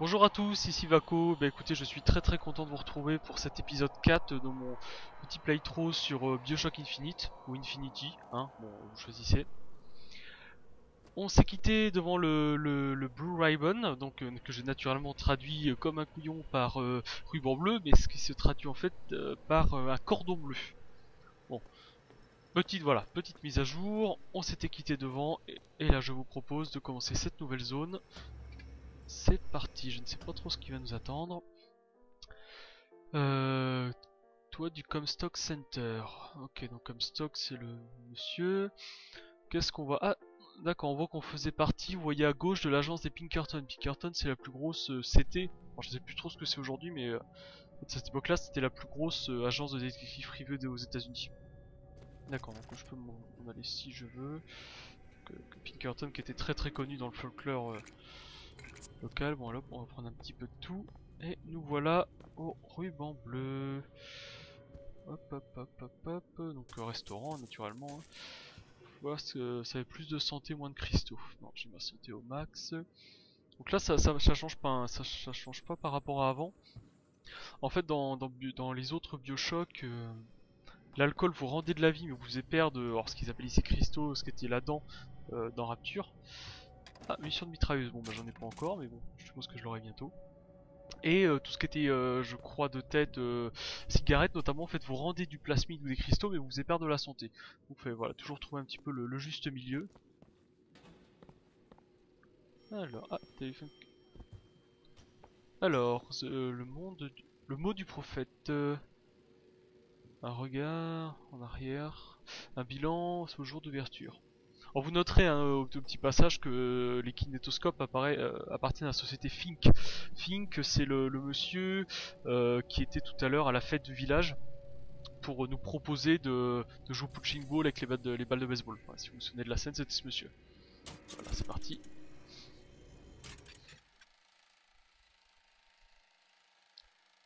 Bonjour à tous, ici Vaco. Bah écoutez, je suis très content de vous retrouver pour cet épisode 4 de mon petit playthrough sur BioShock Infinite, ou Infinity, hein, bon, vous choisissez. On s'est quitté devant le Blue Ribbon, donc que j'ai naturellement traduit comme un couillon par ruban bleu, mais ce qui se traduit en fait par un cordon bleu. Bon, petite mise à jour, on s'était quitté devant, et là je vous propose de commencer cette nouvelle zone. C'est parti, je ne sais pas trop ce qui va nous attendre. Euh, Toi du Comstock Center. Ok, donc Comstock c'est le monsieur. Qu'est-ce qu'on voit? Ah, d'accord, on voit qu'on faisait partie, vous voyez à gauche, de l'agence des Pinkerton. Pinkerton c'est la plus grosse CT. Alors, je sais plus trop ce que c'est aujourd'hui, mais à cette époque-là c'était la plus grosse agence de détective privée aux États-Unis. D'accord, donc je peux m'en aller si je veux. Que Pinkerton qui était très connu dans le folklore local. Bon, là on va prendre un petit peu de tout. Et nous voilà au ruban bleu. Hop. Donc restaurant naturellement. Hein. Voilà, ça avait plus de santé, moins de cristaux. Non, j'ai ma santé au max. Donc là, ça change pas, hein, ça change pas par rapport à avant. En fait, dans les autres Bioshock, l'alcool vous rendait de la vie, mais vous faisait perdre, alors ce qu'ils appellent ici cristaux, ce qui était là-dedans dans Rapture. Ah, munition de mitrailleuse. Bon, bah j'en ai pas encore, mais bon, je suppose que je l'aurai bientôt. Et tout ce qui était, je crois, de tête, cigarette notamment, en fait, vous rendez du plasmide ou des cristaux, mais vous faisait perdre de la santé. Donc voilà, toujours trouver un petit peu le juste milieu. Alors, ah, téléphone. Alors, le mot du prophète. Un regard en arrière, un bilan au jour d'ouverture. Alors vous noterez hein, au petit passage que les kinétoscopes appartiennent à la société Fink. Fink, c'est le monsieur qui était tout à l'heure à la fête du village pour nous proposer de jouer au punching ball avec les balles de baseball. Voilà, si vous vous souvenez de la scène, c'était ce monsieur. Voilà, c'est parti.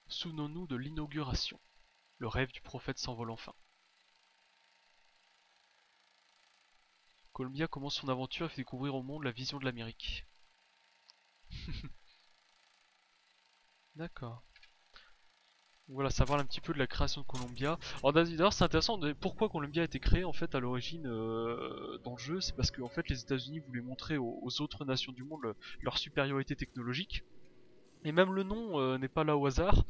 Souvenons-nous de l'inauguration. Le rêve du prophète s'envole enfin. Columbia commence son aventure et fait découvrir au monde la vision de l'Amérique. D'accord. Voilà, savoir un petit peu de la création de Columbia. Alors d'ailleurs c'est intéressant, pourquoi Columbia a été créée en fait à l'origine dans le jeu, c'est parce que en fait les États-Unis voulaient montrer aux autres nations du monde leur supériorité technologique. Et même le nom n'est pas là au hasard,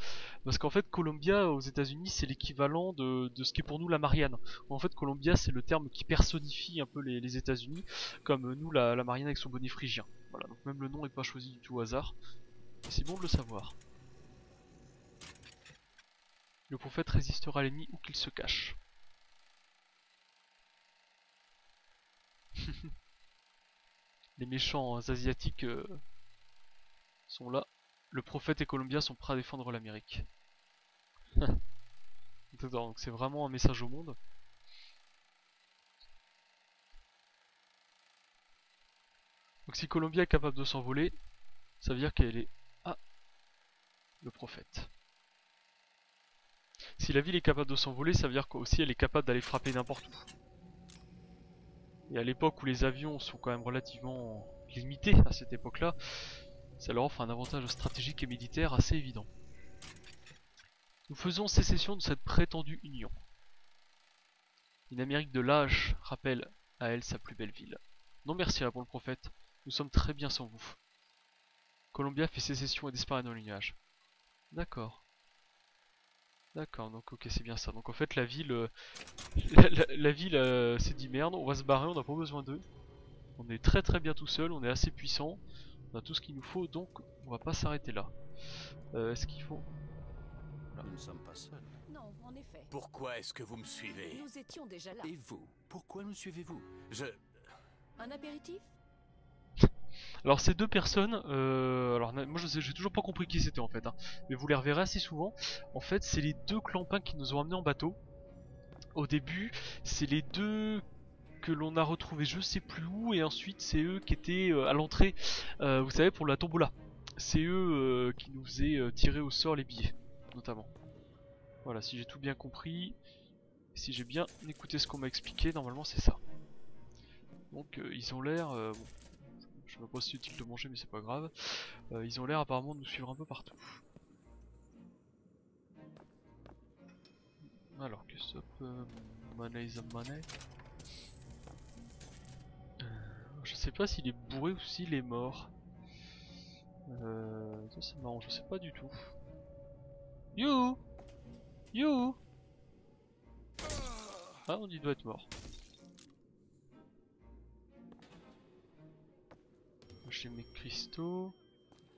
parce qu'en fait Columbia aux États-Unis c'est l'équivalent de ce qui est pour nous la Marianne. En fait Columbia c'est le terme qui personnifie un peu les États-Unis, comme nous la Marianne avec son bonnet phrygien. Voilà, donc même le nom n'est pas choisi du tout au hasard, et c'est bon de le savoir. Le prophète résistera à l'ennemi où qu'il se cache. Les méchants asiatiques sont là. Le prophète et Columbia sont prêts à défendre l'Amérique. Donc c'est vraiment un message au monde. Donc si Columbia est capable de s'envoler, ça veut dire qu'elle est... Ah, le prophète. Si la ville est capable de s'envoler, ça veut dire qu'aussi elle est capable d'aller frapper n'importe où. Et à l'époque où les avions sont quand même relativement limités à cette époque-là, ça leur offre un avantage stratégique et militaire assez évident. Nous faisons sécession de cette prétendue union. Une Amérique de lâches rappelle à elle sa plus belle ville. Non merci, répond le prophète. Nous sommes très bien sans vous. Columbia fait sécession et disparaît dans les nuages. D'accord. D'accord, donc ok c'est bien ça. Donc en fait la ville la ville s'est dit merde, on va se barrer, on n'a pas besoin d'eux. On est très bien tout seul, on est assez puissant, on a tout ce qu'il nous faut, donc on va pas s'arrêter là. Est-ce qu'il faut... Nous ne sommes pas seuls. Non, en effet. Pourquoi est-ce que vous me suivez? Nous étions déjà là. Et vous? Pourquoi nous suivez-vous? Un apéritif? Alors ces deux personnes, alors moi j'ai toujours pas compris qui c'était en fait, hein, mais vous les reverrez assez souvent. En fait c'est les deux clampins qui nous ont amenés en bateau. Au début, c'est les deux que l'on a retrouvés je sais plus où, et ensuite c'est eux qui étaient à l'entrée, vous savez, pour la tombola. C'est eux qui nous faisaient tirer au sort les billets, notamment. Voilà, si j'ai tout bien compris, si j'ai bien écouté ce qu'on m'a expliqué, normalement c'est ça. Donc ils ont l'air, bon, Je sais même pas si c'est utile de manger mais c'est pas grave. Ils ont l'air apparemment de nous suivre un peu partout. Alors qu'est-ce que ça peut... Money is a money. Je sais pas s'il est bourré ou s'il est mort. Ça c'est marrant, je sais pas du tout. You! You! Ah, on y doit être mort. J'ai mes cristaux.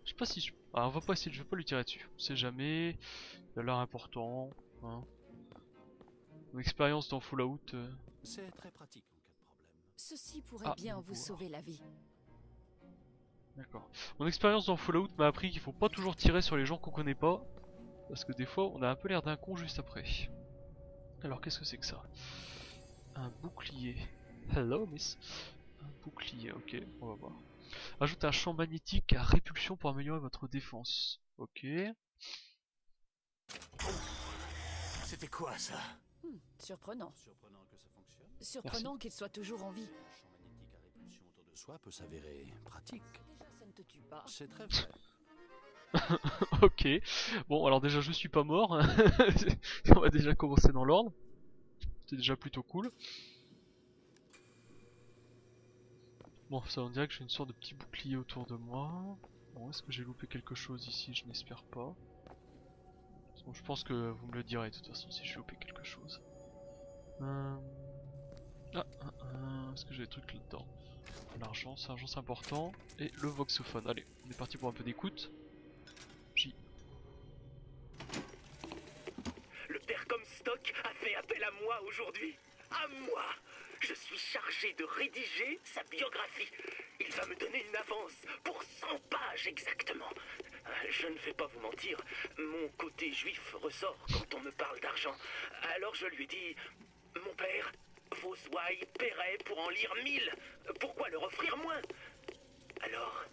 Je sais pas si je... Ah, on va pas essayer, je vais pas lui tirer dessus. On sait jamais. Il a l'air important. Hein. Mon expérience dans Fallout. C'est très pratique en cas de problème. Ceci pourrait bien vous boire. sauver la vie. D'accord. Mon expérience dans Fallout m'a appris qu'il faut pas toujours tirer sur les gens qu'on connaît pas. Parce que des fois, on a un peu l'air d'un con juste après. Alors, qu'est-ce que c'est que ça? Un bouclier. Hello, miss. Un bouclier, ok, on va voir. Ajoute un champ magnétique à répulsion pour améliorer votre défense. Ok. C'était quoi ça? Surprenant. Surprenant que ça fonctionne. Surprenant qu'il soit toujours en vie. Le champ magnétique à répulsion autour de soi peut s'avérer pratique. Déjà, ça ne te tue pas. C'est très vrai. Ok. Bon, alors déjà, je suis pas mort. On va déjà commencer dans l'ordre. C'est déjà plutôt cool. Bon, ça on dirait que j'ai une sorte de petit bouclier autour de moi. Bon, est-ce que j'ai loupé quelque chose ici? Je n'espère pas. Bon, je pense que vous me le direz de toute façon si j'ai loupé quelque chose. Est-ce que j'ai des trucs là-dedans? L'argent c'est important. Et le voxophone. Allez, on est parti pour un peu d'écoute. Le père Comstock a fait appel à moi aujourd'hui. À moi! Je suis chargé de rédiger sa biographie. Il va me donner une avance pour 100 pages exactement. Je ne vais pas vous mentir, mon côté juif ressort quand on me parle d'argent. Alors je lui ai dit, mon père, vos ouailles paieraient pour en lire 1000. Pourquoi leur offrir moins? Alors,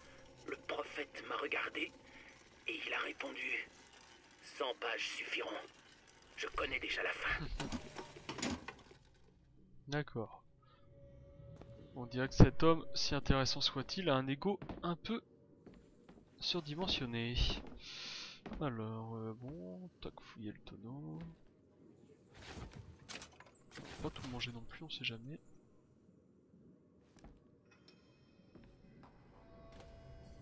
le prophète m'a regardé et il a répondu, 100 pages suffiront. Je connais déjà la fin. D'accord. On dirait que cet homme, si intéressant soit-il, a un ego un peu surdimensionné. Alors, bon, tac, fouiller le tonneau. Pas tout manger non plus, on sait jamais.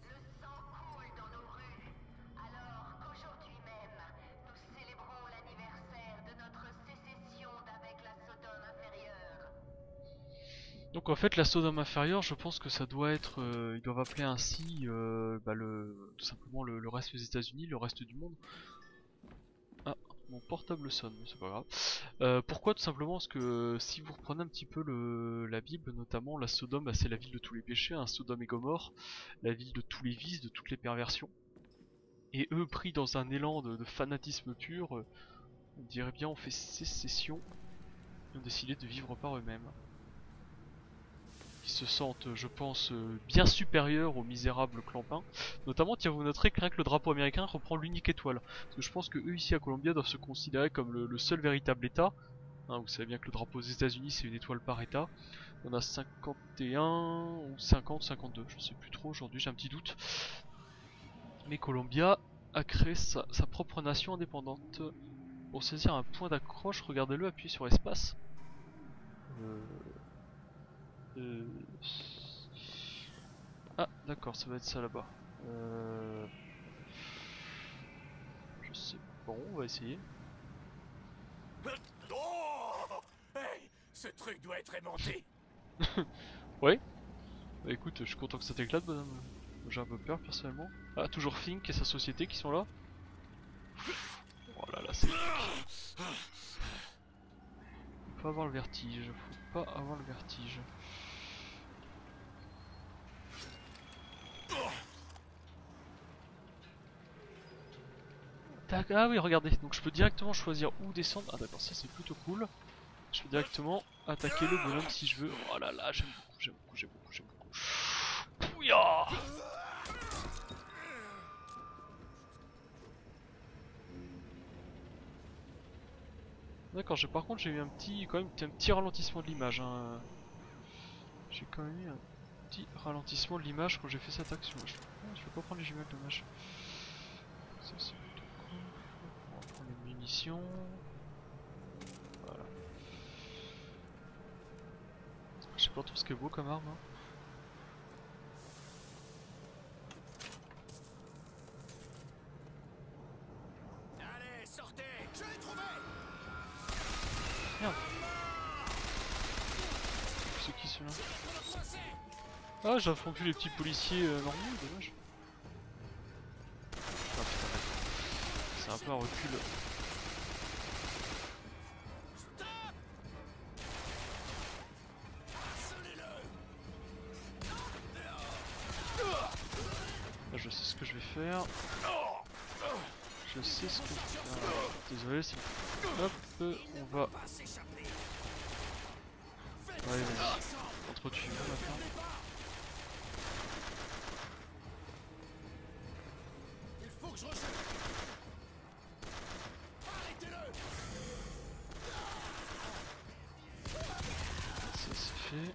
Le sang coule dans nos rues, alors qu'aujourd'hui même, nous célébrons l'anniversaire de notre sécession d'avec la Sodome inférieure. Donc en fait la Sodome inférieure, je pense que ça doit être, ils doivent appeler ainsi tout simplement le reste des États-Unis, le reste du monde. Ah, mon portable sonne, mais c'est pas grave. Pourquoi? Tout simplement parce que si vous reprenez un petit peu la Bible, notamment la Sodome, bah, c'est la ville de tous les péchés, hein, Sodome et Gomorre, la ville de tous les vices, de toutes les perversions. Et eux, pris dans un élan de fanatisme pur, on dirait bien on fait sécession, ils ont décidé de vivre par eux-mêmes. Ils se sentent, je pense, bien supérieurs aux misérables clampins. Notamment, tiens, vous noterez que rien que le drapeau américain reprend l'unique étoile. Parce que je pense que eux ici à Columbia doivent se considérer comme le seul véritable état. Hein, vous savez bien que le drapeau des États-Unis c'est une étoile par état. On a 51 ou 50, 52, je sais plus trop aujourd'hui, j'ai un petit doute. Mais Columbia a créé sa propre nation indépendante. Pour saisir un point d'accroche, regardez-le, appuyez sur espace. Ah d'accord, ça va être ça là-bas. Je sais. Bon, on va essayer. Oh, hey, ce truc doit être aimanté. Ouais. Bah écoute, je suis content que ça t'éclate, bonhomme. J'ai un peu peur personnellement. Ah, toujours Fink et sa société qui sont là. Oh là là, c'est... Faut pas avoir le vertige, faut pas avoir le vertige. Ah oui, regardez, donc je peux directement choisir où descendre. Ah d'accord, ça c'est plutôt cool. Je peux directement attaquer le bonhomme si je veux. Oh là là, j'aime beaucoup, j'aime beaucoup, j'aime beaucoup, j'aime beaucoup. Pouya! D'accord, par contre j'ai eu un petit ralentissement de l'image. Hein. J'ai quand même eu un petit ralentissement de l'image quand j'ai fait cette action. Je vais pas prendre les jumelles, dommage. Ça c'est plutôt cool. On va prendre les munitions. Voilà. Je sais pas trop ce qui est beau comme arme. Hein. Allez, sortez. Je l'ai trouvé. Merde. C'est qui celui-là? Ah, j'ai affronté les petits policiers normaux, dommage. Ah putain, d'accord. C'est un peu un recul. Là, je sais ce que je vais faire. Je sais ce que je vais faire. Désolé, si. Hop, on va. Ouais, vas-y. Entre-tu maintenant. Il faut que je recharge. Arrêtez-le. Ça c'est fait.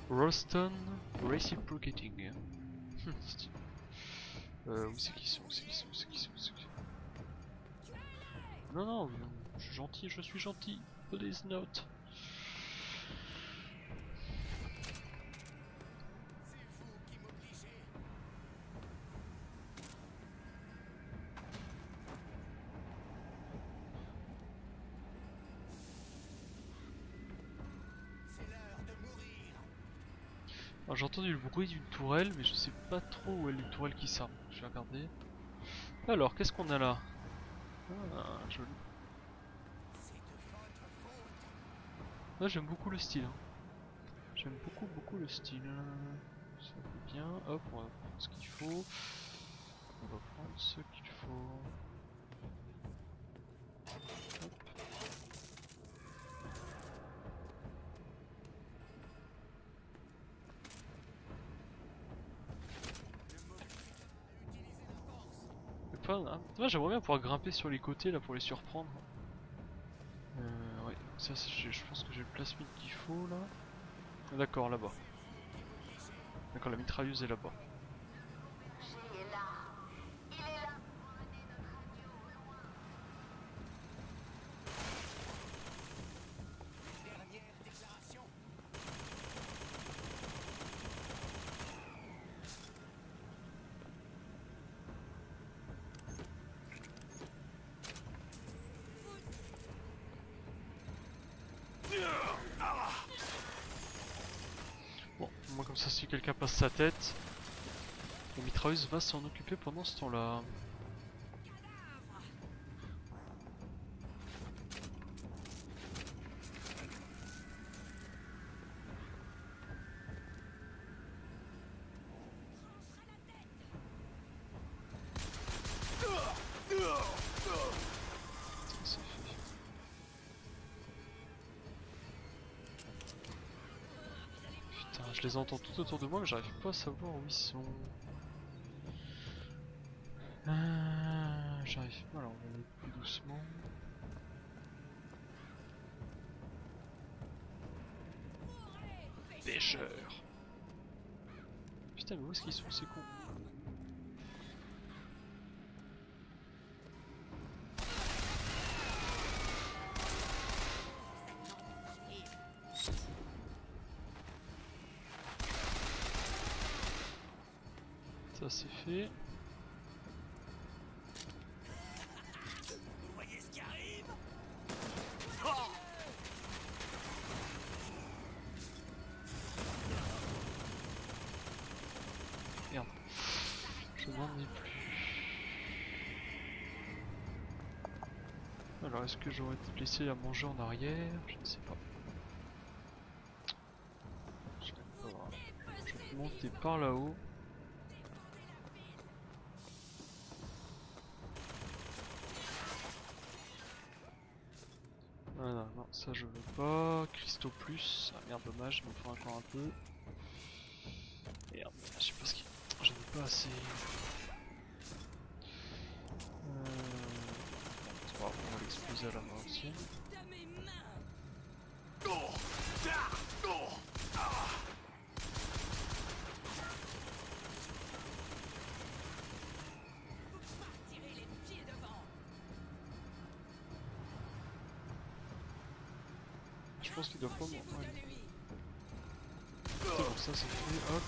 Ralston Reciprocating. Où c'est qu'ils sont? Non, non, je suis gentil, je suis gentil. Please note. J'ai entendu le bruit d'une tourelle, mais je sais pas trop où est une tourelle qui sort. Je vais regarder. Alors, qu'est-ce qu'on a là? Ah, joli. Ah, j'aime beaucoup le style. Hein. J'aime beaucoup le style. Ça fait bien. Hop, on va prendre ce qu'il faut. On va prendre ce qu'il faut. Hop. Moi j'aimerais bien pouvoir grimper sur les côtés là pour les surprendre. Ouais, ça je pense que j'ai le plasmide qu'il faut là. D'accord, là-bas. D'accord, la mitrailleuse est là-bas. J'ai est là. Il est là pour mener notre adieu au loin. Dernière déclaration. Bon, moi comme ça si quelqu'un passe sa tête, la mitrailleuse va s'en occuper pendant ce temps-là. Ça, c'est fait. Putain, je les entends tout autour de moi mais j'arrive pas à savoir où ils sont. J'arrive pas, alors on va aller plus doucement. Pêcheurs. Putain mais où est-ce qu'ils sont ces cons? Ça c'est fait. Vous voyez ce qui arrive? Merde. Je n'en ai plus. Alors est-ce que j'aurais dû laisser à manger en arrière? Je ne sais pas. Je vais monter par là-haut. Voilà, non, ça je veux pas. Cristaux plus. Ah merde, dommage, il me faut encore un peu. Merde, je sais pas ce qu'il. J'en ai pas assez. On va l'exploser à la main aussi. Je pense qu'il doit pas m'en... Ouais. Bon, ça c'est fait, hop.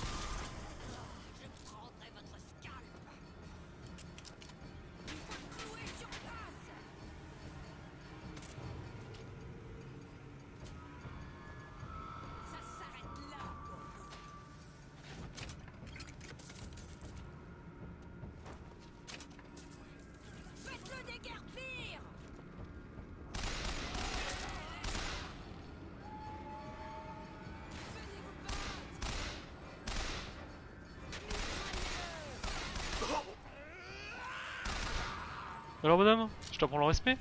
Alors madame, je t'apprends le respect.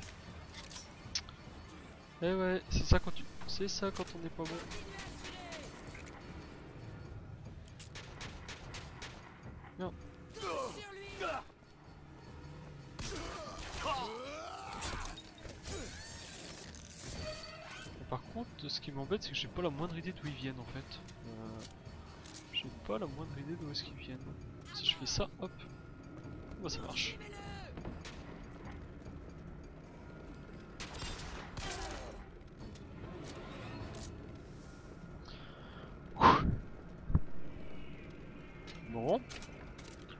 Eh ouais, c'est ça quand tu... C'est ça quand on n'est pas bon. Non. Par contre, ce qui m'embête, c'est que j'ai pas la moindre idée d'où ils viennent en fait. J'ai pas la moindre idée d'où est-ce qu'ils viennent. Si je fais ça, hop, bah ça marche. Bon,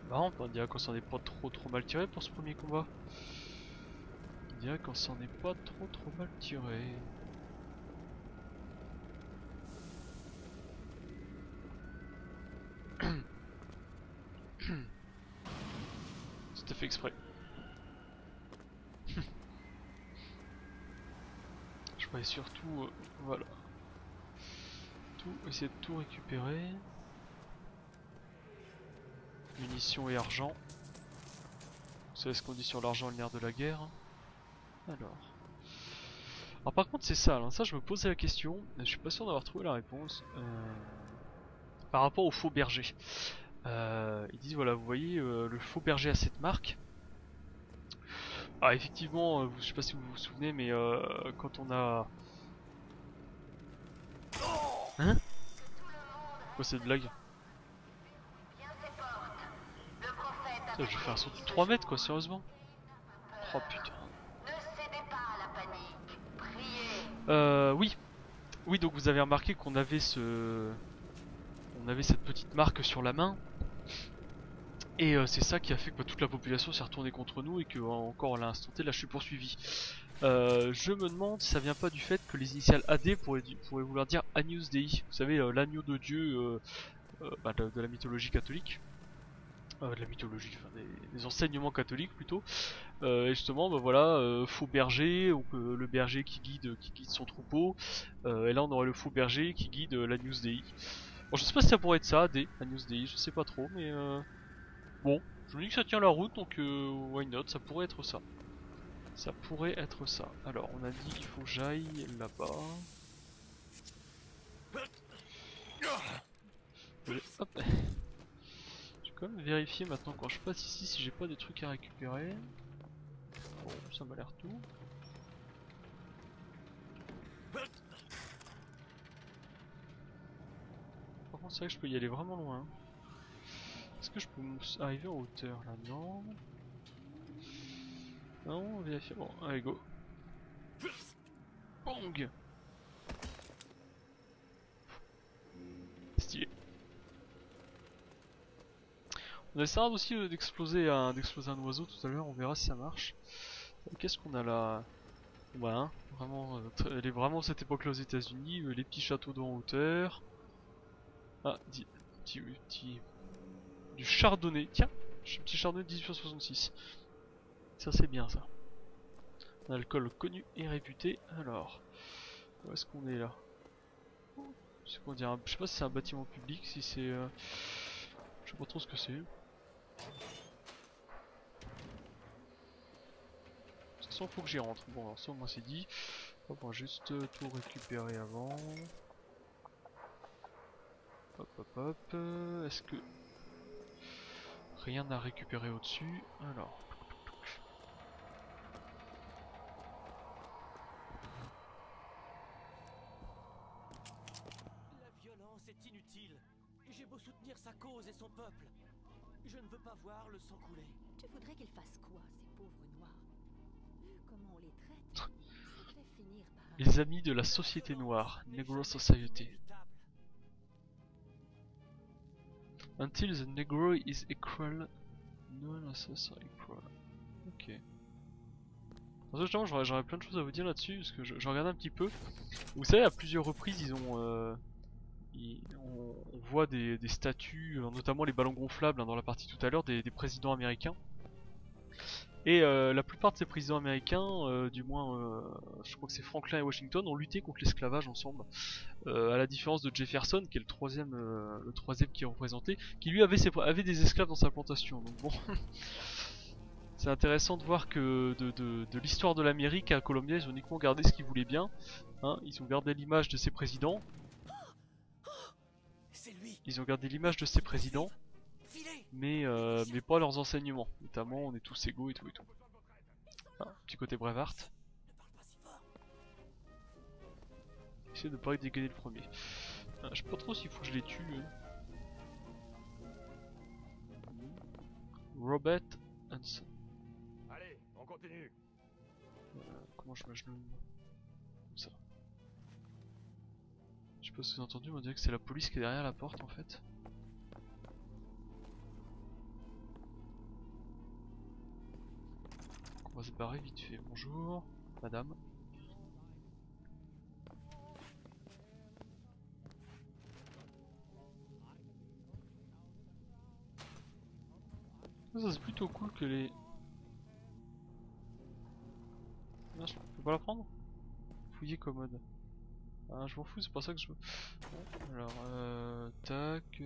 bah on dirait qu'on s'en est pas trop mal tiré pour ce premier combat. On dirait qu'on s'en est pas trop mal tiré. C'était fait exprès. Je voulais surtout, voilà, essayer de tout récupérer. Munitions et argent. Vous savez ce qu'on dit sur l'argent, le nerf de la guerre. Alors par contre c'est ça, hein, ça je me posais la question, je suis pas sûr d'avoir trouvé la réponse. Par rapport au faux berger. Ils disent voilà, vous voyez le faux berger a cette marque. Ah effectivement, je sais pas si vous vous souvenez, mais quand on a... Hein? Quoi cette blague? Ça, je vais faire un saut de 3 mètres quoi, sérieusement. Oh putain. Oui. Oui, donc vous avez remarqué qu'on avait on avait cette petite marque sur la main. Et c'est ça qui a fait que toute la population s'est retournée contre nous et que encore à l'instant T là je suis poursuivi. Je me demande si ça vient pas du fait que les initiales AD pourraient vouloir dire Agnus Dei. Vous savez, l'agneau de Dieu de la mythologie catholique. De la mythologie, enfin des enseignements catholiques plutôt. Et justement, bah voilà, faux berger, donc le berger qui guide son troupeau. Et là on aurait le faux berger qui guide l'Agnus Dei. Bon, je sais pas si ça pourrait être ça, AD, Agnus Dei, je sais pas trop, mais bon, je me dis que ça tient la route, donc why not, ça pourrait être ça. Ça pourrait être ça. Alors, on a dit qu'il faut que j'aille là-bas. Hop. Je vais quand même vérifier maintenant quand je passe ici si j'ai pas des trucs à récupérer. Bon, ça m'a l'air tout. Par contre, c'est vrai que je peux y aller vraiment loin. Est-ce que je peux arriver en hauteur là? Non. Non, on vérifie. Bon, allez, go. Bang! Stylé. On essaiera aussi d'exploser un oiseau tout à l'heure, on verra si ça marche. Qu'est-ce qu'on a là? Bah, hein, vraiment, elle est vraiment cette époque-là aux États-Unis, les petits châteaux d'eau en hauteur. Ah, du chardonnay. Tiens, petit chardonnay de 1866. Ça, c'est bien ça. Un alcool connu et réputé. Alors, où est-ce qu'on est là? C'est qu'on dirait, je sais pas si c'est un bâtiment public, si c'est, je sais pas trop ce que c'est. De toute façon, faut que j'y rentre. Bon, alors ça, au moins c'est dit. On va juste tout récupérer avant. Hop, hop, hop. Est-ce que rien à récupérer au-dessus? Alors. c'est inutile. J'ai beau soutenir sa cause et son peuple, je ne veux pas voir le sang couler. Tu voudrais qu'ils fassent quoi, ces pauvres noirs? Vu comment on les traite, ça devait finir par... Les amis de la société noire, Negro Society. Until the Negro is equal, no one else are equal. Ok. Alors, justement, j'aurais plein de choses à vous dire là-dessus, parce que je regarde un petit peu. Vous savez, à plusieurs reprises, on voit des statues, notamment les ballons gonflables, hein, dans la partie tout à l'heure, des présidents américains. Et la plupart de ces présidents américains, du moins je crois que c'est Franklin et Washington, ont lutté contre l'esclavage ensemble. À la différence de Jefferson, qui est le troisième qui est représenté, qui lui avait des esclaves dans sa plantation. Donc bon, c'est intéressant de voir que de l'histoire de l'Amérique à Columbia, ils ont uniquement gardé ce qu'ils voulaient bien. Hein, ils ont gardé l'image de ces présidents. C'est lui. Ils ont gardé l'image de ces présidents. Filez. Mais pas leurs enseignements, notamment on est tous égaux et tout et tout. Ah, petit côté Braveheart. Ne parle pas si fort. Essayer de pas dégainer le premier. Ah, je sais pas trop s'il faut que je les tue. Robert Hanson. Allez, on continue. Comment je mâche le... Comme ça. Je sais pas si vous avez entendu, on dirait que c'est la police qui est derrière la porte en fait. On va se barrer vite fait. Bonjour, madame. Ça c'est plutôt cool que les... Non, je peux pas la prendre. Fouiller commode. Ah, je m'en fous, c'est pas ça que je veux. Alors, tac.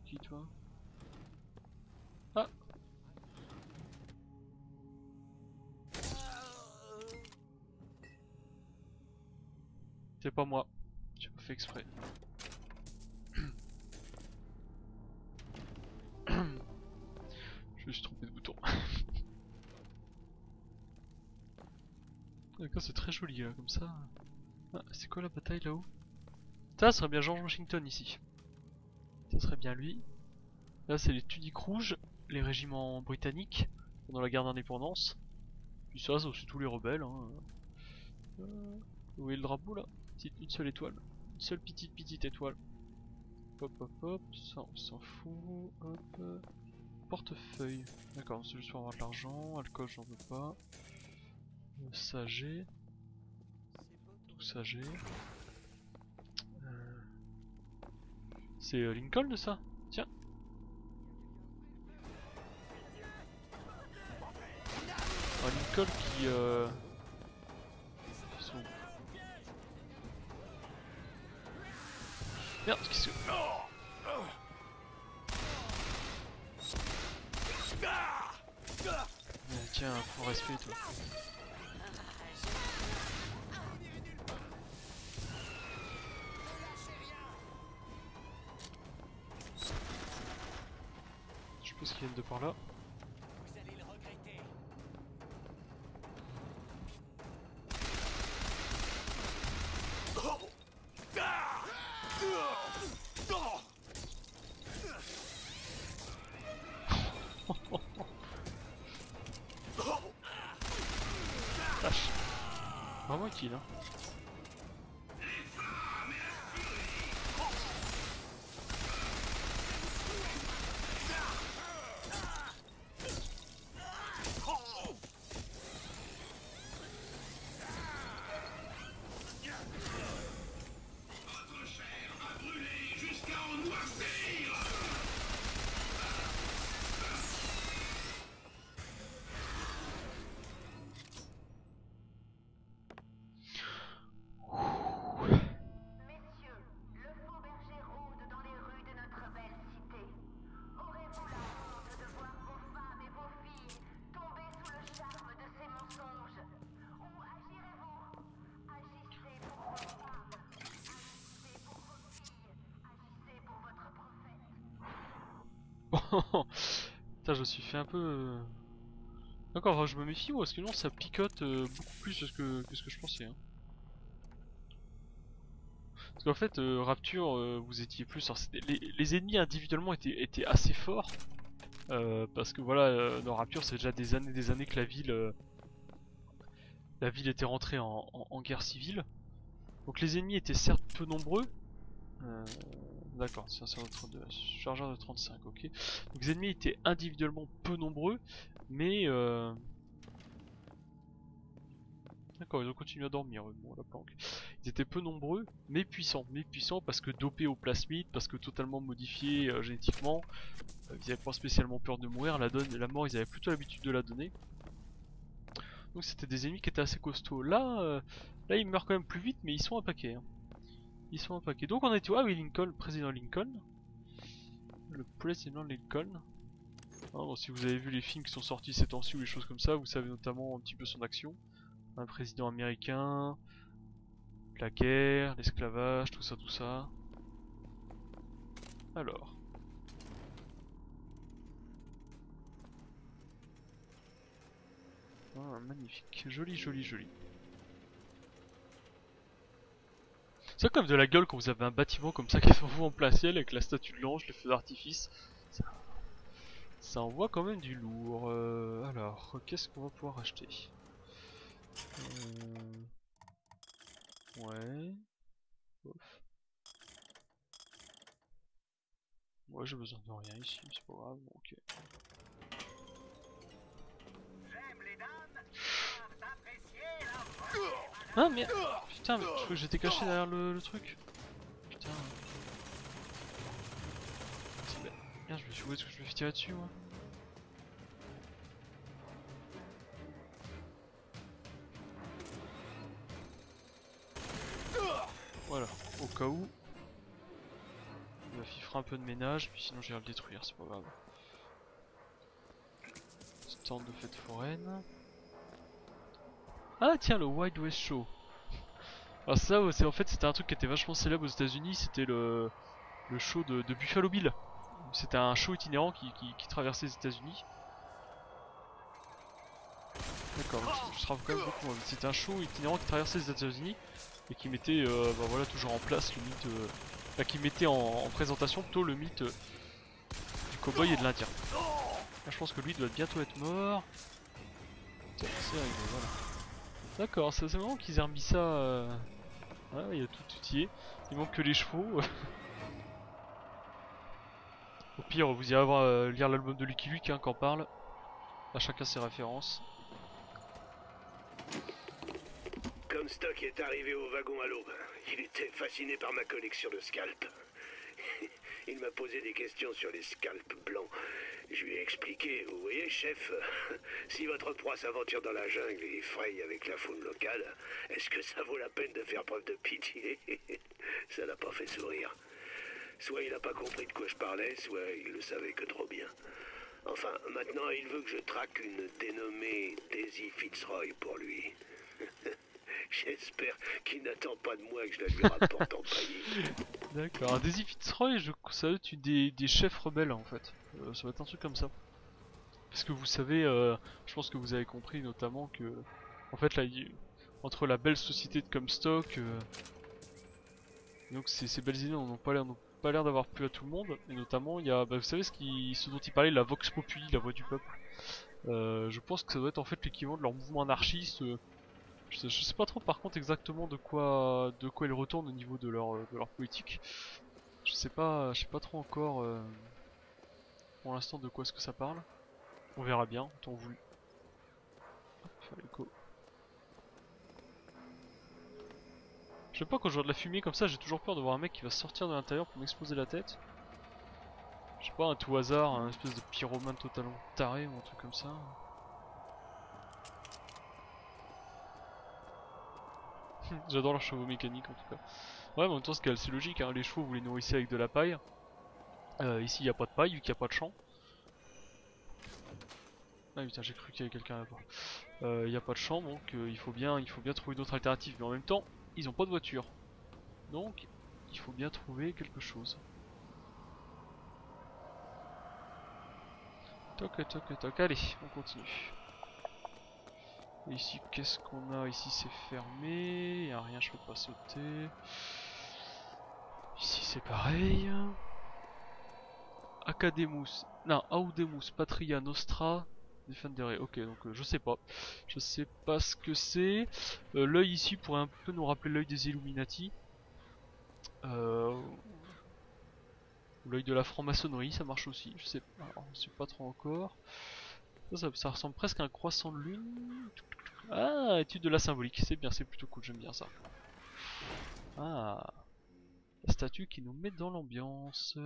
Qui toi? Ah! C'est pas moi. J'ai pas fait exprès. Je me suis trompé de bouton. D'accord, c'est très joli là, comme ça. Ah, c'est quoi la bataille là-haut? Ça serait bien George Washington ici. Ça serait bien lui. Là c'est les tuniques rouges, les régiments britanniques pendant la guerre d'indépendance. Puis ça c'est aussi tous les rebelles. Hein. Vous voyez le drapeau là? Une seule étoile. Une seule petite étoile. Hop hop hop, ça on s'en fout. Hop. Portefeuille. D'accord, c'est juste pour avoir de l'argent. Alcool j'en veux pas. Ça j'ai. Tout ça j'ai. C'est Lincoln ça? Tiens. Un Lincoln qui sont... Merde, qu'est-ce que... Tiens, faut respect toi. Je pense qu'ils viennent de par là. Vous allez le regretter. Vache. Vraiment utile hein. Messieurs, le faux berger rôde dans les rues de notre belle cité. Aurez-vous la honte de voir vos femmes et vos filles tomber sous le charme de ces mensonges? Ou agirez-vous? Agissez pour vos femmes, agissez pour vos filles, agissez pour votre prophète. Putain, je me suis fait un peu... D'accord, je me méfie ou est-ce que non ça picote beaucoup plus que ce que je pensais hein. Parce qu'en fait, Rapture, vous étiez plus... Alors, les ennemis individuellement étaient assez forts. Parce que voilà, dans Rapture, c'est déjà des années que la ville était rentrée en guerre civile. Donc les ennemis étaient certes peu nombreux. D'accord, c'est un chargeur de 35, ok. Donc les ennemis étaient individuellement peu nombreux, mais... D'accord, ils ont continué à dormir, bon, la planque. Ils étaient peu nombreux, mais puissants parce que dopés au plasmide, parce que totalement modifiés génétiquement. Ils n'avaient pas spécialement peur de mourir, la mort ils avaient plutôt l'habitude de la donner. Donc c'était des ennemis qui étaient assez costauds. Là ils meurent quand même plus vite, mais ils sont un paquet. Hein. Ils sont un paquet. Donc on était où? Ah oui, Lincoln, président Lincoln. Le président Lincoln. Ah, bon, si vous avez vu les films qui sont sortis ces temps-ci ou les choses comme ça, vous savez notamment un petit peu son action. Un président américain, la guerre, l'esclavage, tout ça, tout ça. Alors. Ah, magnifique, joli, joli, joli. C'est comme de la gueule quand vous avez un bâtiment comme ça qui est en plein ciel avec la statue de l'ange, les feux d'artifice. Ça envoie quand même du lourd. Alors, qu'est-ce qu'on va pouvoir acheter? Ouais. Ouf. Ouais, j'ai besoin de rien ici, c'est pas grave, ok. Ah merde! Putain, mais je crois que j'étais caché derrière le truc. Putain. Merde, je me suis dit, où est-ce que je me suis tiré dessus, moi? Voilà, au cas où. Il fera un peu de ménage, puis sinon j'irai le détruire, c'est pas grave. Stand de fête foraine. Ah tiens, le Wild West Show. Alors ça, en fait c'était un truc qui était vachement célèbre aux États-Unis, c'était le show de Buffalo Bill. C'était un show itinérant qui traversait les États-Unis. D'accord, je travaille quand même beaucoup. Hein. C'était un show itinérant qui traversait les États-Unis et qui mettait bah voilà, toujours en place le mythe. Qui mettait en présentation plutôt le mythe du cowboy et de l'Indien. Là, je pense que lui doit bientôt être mort. C'est arrivé, voilà. D'accord, c'est vraiment qu'ils aient remis ça. Ouais, il y a tout y est. Il manque que les chevaux. Au pire, vous irez voir lire l'album de Lucky Luke hein, qu'en parle. À chacun ses références. Comstock est arrivé au wagon à l'aube. Il était fasciné par ma collection de scalps. Il m'a posé des questions sur les scalps blancs. Je lui ai expliqué, vous voyez, chef, si votre proie s'aventure dans la jungle et fraye avec la faune locale, est-ce que ça vaut la peine de faire preuve de pitié? Ça n'a pas fait sourire. Soit il n'a pas compris de quoi je parlais, soit il le savait que trop bien. Enfin, maintenant, il veut que je traque une dénommée Daisy Fitzroy pour lui. J'espère qu'il n'attend pas de moi que je la lui rapporte en paillis. D'accord, Daisy Fitzroy, ça doit être des chefs rebelles en fait. Ça va être un truc comme ça. Parce que vous savez, je pense que vous avez compris notamment que, en fait, là, entre la belle société de Comstock, donc ces belles idées n'ont pas l'air d'avoir plu à tout le monde. Et notamment, il y a, bah, vous savez ce dont il parlait, la Vox Populi, la voix du peuple. Je pense que ça doit être en fait l'équivalent de leur mouvement anarchiste. Je sais pas trop par contre exactement de quoi ils retournent au niveau de leur politique. Je sais pas trop encore pour l'instant de quoi est-ce que ça parle. On verra bien, tant voulu. Faire l'écho. Je sais pas, quand je vois de la fumée comme ça, j'ai toujours peur de voir un mec qui va sortir de l'intérieur pour m'exploser la tête. Je sais pas, un tout hasard, un espèce de pyromane totalement taré ou un truc comme ça. J'adore leurs chevaux mécaniques en tout cas. Ouais, mais en même temps, c'est logique, hein. Les chevaux vous les nourrissez avec de la paille. Ici, il n'y a pas de paille vu qu'il n'y a pas de champ. Ah putain, j'ai cru qu'il y avait quelqu'un là-bas. Il n'y a pas de champ, donc il faut bien trouver d'autres alternatives. Mais en même temps, ils n'ont pas de voiture. Donc, il faut bien trouver quelque chose. Toc, toc, toc. Allez, on continue. Et ici, qu'est-ce qu'on a? Ici, c'est fermé. Il n'y a rien, je peux pas sauter. Ici c'est pareil. Academus, non, Audemus, Patria Nostra, Defendere. Ok, donc je sais pas. Je sais pas ce que c'est. L'œil ici pourrait un peu nous rappeler l'œil des Illuminati. L'œil de la franc-maçonnerie, ça marche aussi. Je sais pas, alors, je sais pas trop encore. Ça ressemble presque à un croissant de lune. Ah, étude de la symbolique, c'est bien, c'est plutôt cool, j'aime bien ça. Ah, la statue qui nous met dans l'ambiance.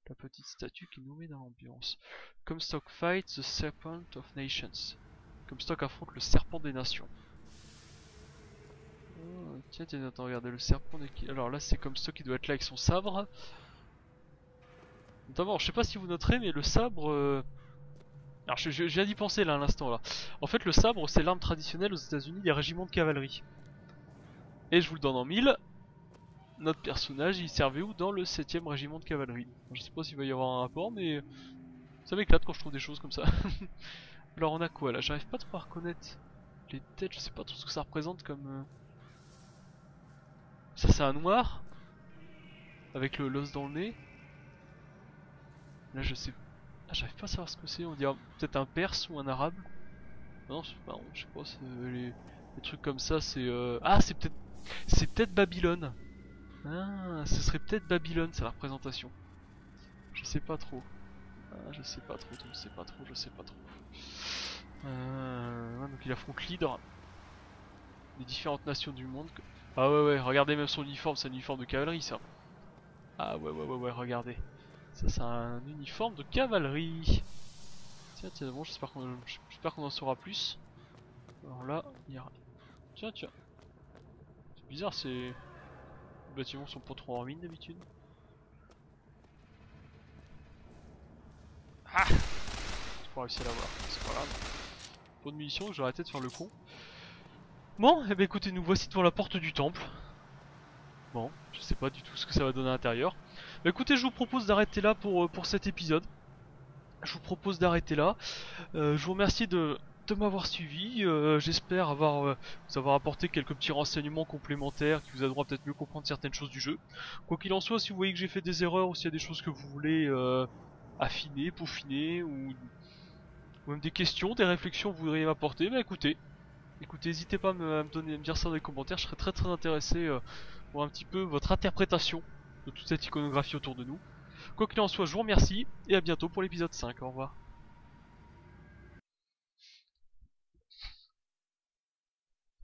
La petite statue qui nous met dans l'ambiance. Comstock fight the Serpent of Nations. Comstock affronte le serpent des nations. Oh, tiens, attends, regardez le serpent des... Alors là, c'est Comstock qui doit être là avec son sabre. Notamment, je sais pas si vous noterez, mais le sabre... Alors je viens d'y penser là à l'instant là. En fait le sabre c'est l'arme traditionnelle aux États-Unis des régiments de cavalerie. Et je vous le donne en mille. Notre personnage il servait où? Dans le 7ème régiment de cavalerie. Je sais pas s'il va y avoir un rapport mais ça m'éclate quand je trouve des choses comme ça. Alors on a quoi là? J'arrive pas trop à reconnaître les têtes, je sais pas trop ce que ça représente comme... Ça c'est un noir avec le l'os dans le nez. Là je sais... Ah, j'arrive pas à savoir ce que c'est, on dirait peut-être un perse ou un arabe. Non, je sais pas, les trucs comme ça c'est... Ah c'est peut-être Babylone. Ah, ce serait peut-être Babylone, c'est la représentation. Je sais pas trop. Ah, je sais pas trop, je sais pas trop, je sais pas trop. Donc il affronte l'hydre. Les différentes nations du monde. Ah ouais, regardez même son uniforme, c'est un uniforme de cavalerie ça. Ah ouais, regardez. Ça c'est un uniforme de cavalerie. Tiens, bon, j'espère qu'on en saura plus. Alors là, il y a... Tiens. C'est bizarre, les bâtiments sont pas trop en ruine d'habitude. Ah, j'ai pas réussi à l'avoir, c'est pas grave. Pas de munitions, j'ai arrêté de faire le con. Bon, et ben écoutez, nous voici devant la porte du temple. Bon, je sais pas du tout ce que ça va donner à l'intérieur. Bah écoutez, je vous propose d'arrêter là pour cet épisode. Je vous propose d'arrêter là. Je vous remercie de m'avoir suivi. J'espère vous avoir apporté quelques petits renseignements complémentaires qui vous aideront à peut-être mieux comprendre certaines choses du jeu. Quoi qu'il en soit, si vous voyez que j'ai fait des erreurs ou s'il y a des choses que vous voulez affiner, peaufiner ou même des questions, des réflexions que vous voudriez m'apporter, bah écoutez, n'hésitez pas à me dire ça dans les commentaires. Je serais très intéressé pour un petit peu votre interprétation de toute cette iconographie autour de nous. Quoi qu'il en soit, je vous remercie et à bientôt pour l'épisode 5. Au revoir.